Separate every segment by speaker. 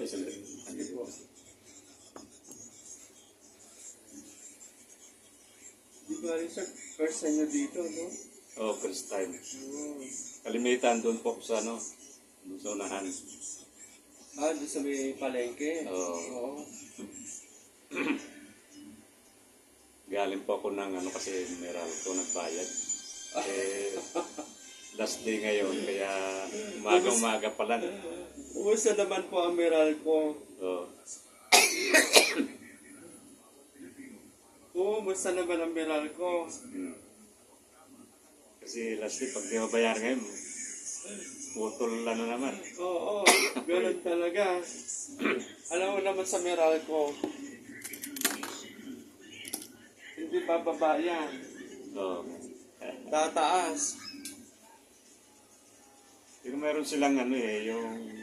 Speaker 1: Ay, sandali.
Speaker 2: Sige po. Di ba, sir, first time nyo dito, no?
Speaker 1: Oh, first time.
Speaker 2: Oh.
Speaker 1: Kalimitan doon po ako sa ano, doon sa unahan.
Speaker 2: Doon sa may palengke.
Speaker 1: Oo.
Speaker 2: Oo.
Speaker 1: Galing po ako ng ano kasi Meralco nagbayad. Eh, last day ngayon, kaya umaga pa lang.
Speaker 2: Umusta naman po ang Meralco?
Speaker 1: Oh,
Speaker 2: Umusta naman ang Meralco?
Speaker 1: kasi last day, pag di mabayar ngayon, putol ano naman.
Speaker 2: Oo, ganun talaga. Alam mo naman sa Meralco, hindi bababa yan.
Speaker 1: Oh.
Speaker 2: Tataas.
Speaker 1: Pero meron silang ano yung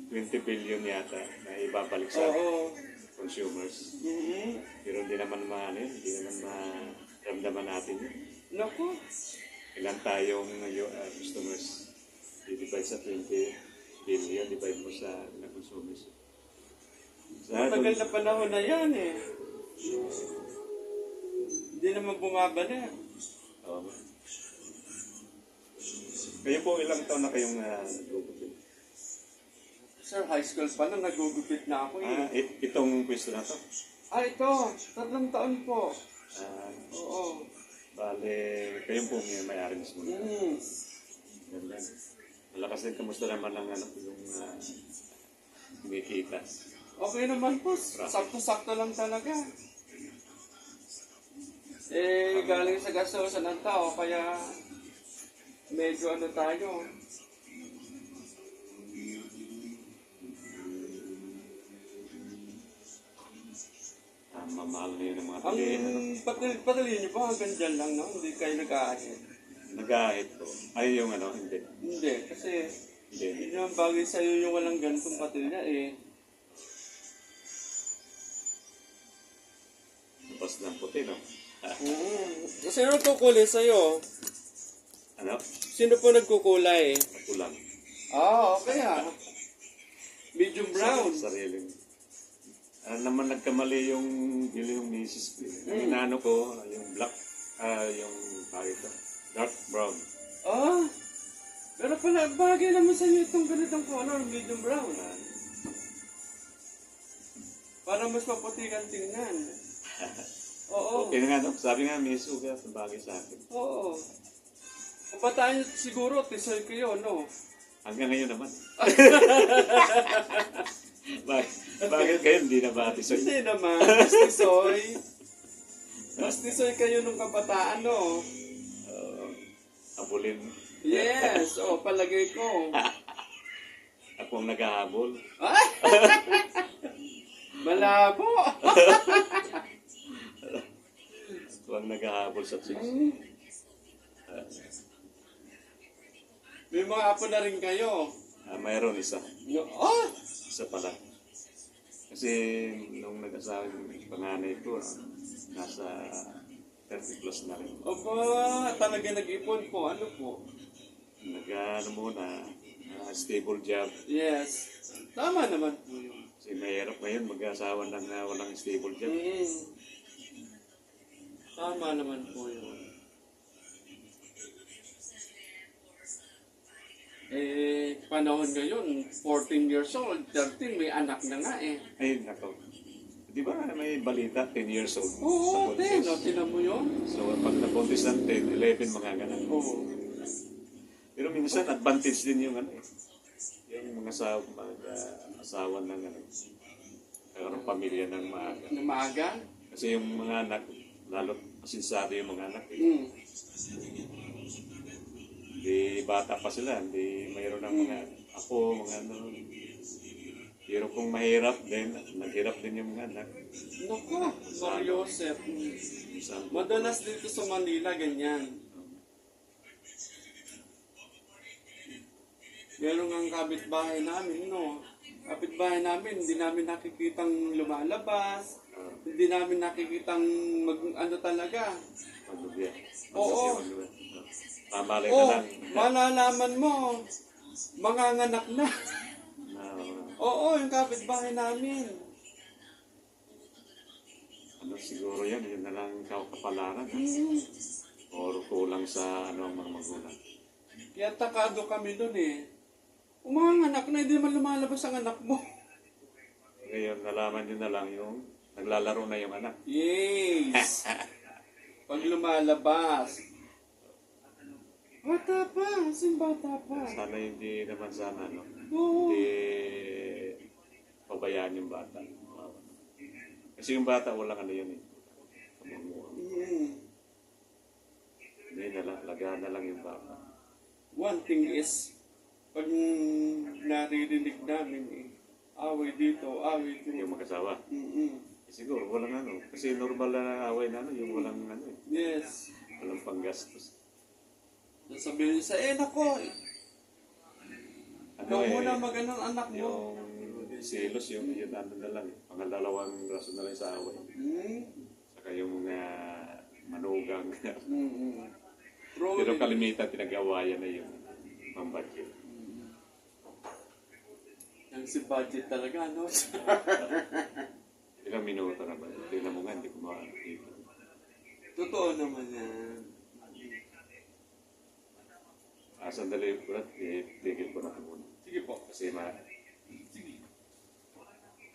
Speaker 1: 20 billion yata na ibabalik sa
Speaker 2: Oo.
Speaker 1: consumers.
Speaker 2: Mhm.
Speaker 1: Pero hindi naman hindi naman maramdaman natin yun.
Speaker 2: Naku.
Speaker 1: Ilan tayong customers? I-divide sa 20 billion, divide mo sa ilang consumers.
Speaker 2: Matagal na panahon na yan eh. Hindi naman bumabalik.
Speaker 1: Oh. Kayo po, ilang taon na kayong nagugupit?
Speaker 2: Sir, high school pa lang, nagugupit na ako eh.
Speaker 1: Itong pwesto na to?
Speaker 2: Ito, 3 taon po.
Speaker 1: Ah,
Speaker 2: Oo.
Speaker 1: bale, kayo po may-ari mismo na. Ganda. Malakas din, kamusta naman ang yung kumikita?
Speaker 2: Okay naman po, sakto-sakto lang talaga. Galing sa gastusan ng tao, kaya medyo ano tayo.
Speaker 1: Mamahal na yun ang mga
Speaker 2: Ang
Speaker 1: pili.
Speaker 2: patali niyo po hanggang dyan lang, no? Hindi kayo nag-aahit.
Speaker 1: Nag-ahit po. Ay, yung hindi.
Speaker 2: Hindi, kasi
Speaker 1: Hindi.
Speaker 2: hindi naman bagay sa'yo yung walang ganitong patilya eh.
Speaker 1: Tapos ng puti, no?
Speaker 2: Sino nagkukulay sa'yo?
Speaker 1: Ano?
Speaker 2: Sino po nagkukulay?
Speaker 1: Ako lang.
Speaker 2: Okay Medium brown.
Speaker 1: Sariling. Naman nagkamali yung misis ko. Ang inano ko, yung black, yung dark brown.
Speaker 2: Pero pala, bagay naman sa'yo itong ganitong color, medium brown. Para mas maputi kang tingnan. Oo.
Speaker 1: Okay na nga, no? Sabi nga, misis ko, kaya bagay sa akin.
Speaker 2: Oo. Kabataan niyo siguro, tisoy kayo, no?
Speaker 1: Hanggang ngayon naman. Bakit kayo hindi na ba tisoy?
Speaker 2: Hindi naman, mas tisoy. Mas tisoy kayo nung kabataan, no?
Speaker 1: Habulin.
Speaker 2: Yes, palagay ko.
Speaker 1: Ako ang naghahabol.
Speaker 2: Malabo.
Speaker 1: Ako ang naghahabol sa chicks.
Speaker 2: May mga apo na rin kayo.
Speaker 1: Mayroon isa. Isa pala. Kasi nung nag-asawa yung panganay ko, nasa 30 plus na rin.
Speaker 2: Talaga nag-ipon po. Ano po?
Speaker 1: Nag-ano muna, stable job.
Speaker 2: Yes. Tama naman po yun.
Speaker 1: Kasi mahirap ngayon mag-asawa ng walang stable job.
Speaker 2: Tama naman po yun. Panahon ngayon, 14 years old, 13, may anak na nga eh.
Speaker 1: Ay, nako. Di ba may balita, 10 years old?
Speaker 2: Oo,
Speaker 1: sa buntis?
Speaker 2: 10. Tinan mo yun?
Speaker 1: So, pag nabuntis ng 10, 11 mga ganun.
Speaker 2: Oo.
Speaker 1: Pero minsan, advantage din yung yung mga asawa ng ng pamilya ng maaga.
Speaker 2: Na maaga?
Speaker 1: Kasi yung mga anak, lalo asinsado yung mga anak. Hindi bata pa sila, hindi mayroon ng mga mga pero kung mahirap din, naghirap din yung mga anak.
Speaker 2: Naku, Sir Joseph. Madalas dito sa Manila, ganyan. Meron ang kapitbahay namin, no? Kapitbahay namin, hindi namin nakikitang lumalabas. Hindi namin nakikitang talaga.
Speaker 1: Maglubya.
Speaker 2: Oo.
Speaker 1: Pamalay ka lang.
Speaker 2: Malalaman mo, manganganak na. Oo, yung kapitbahay namin.
Speaker 1: Ano siguro yan, yun na lang kapalaran.
Speaker 2: Hmm.
Speaker 1: O kulang sa ano ang mga magulang.
Speaker 2: Kaya takado kami doon eh. Umanganak na, hindi man lumalabas ang anak mo.
Speaker 1: Ngayon, nalaman nyo na lang yung naglalaro na yung anak.
Speaker 2: Yes! Pag lumalabas. Bata pa, sin bata pa.
Speaker 1: Sana hindi naman sana, ano,
Speaker 2: Oo.
Speaker 1: hindi pabayaan yung bata. Kasi yung bata, walang ano yun eh. Hindi na lang, lagaan na lang yung bata.
Speaker 2: One thing is, pag naririnig namin eh, away dito, away dito.
Speaker 1: Yung mag-asawa.
Speaker 2: Mm-mm.
Speaker 1: Siguro, walang ano. Kasi normal na away na ano, yung walang ano eh.
Speaker 2: Yes.
Speaker 1: Walang panggastos.
Speaker 2: Nasabihin sa nako,
Speaker 1: Ano
Speaker 2: ikaw
Speaker 1: eh,
Speaker 2: muna mag-anong anak mo.
Speaker 1: yung selos, yung ano na lang eh. Pangalawang rason na lang sa away. Saka yung manugang.
Speaker 2: Mm-mm.
Speaker 1: Pero kalimitan, pinag-awayan na yung pambudget.
Speaker 2: Yung si budget talaga, no?
Speaker 1: Ilang minuto na ba? Tingnan mo nga, hindi ko makakita.
Speaker 2: Totoo naman yan.
Speaker 1: Sandali, Brad, tigil ko na ito muna.
Speaker 2: Sige po.
Speaker 1: Kasi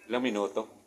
Speaker 1: ilang minuto?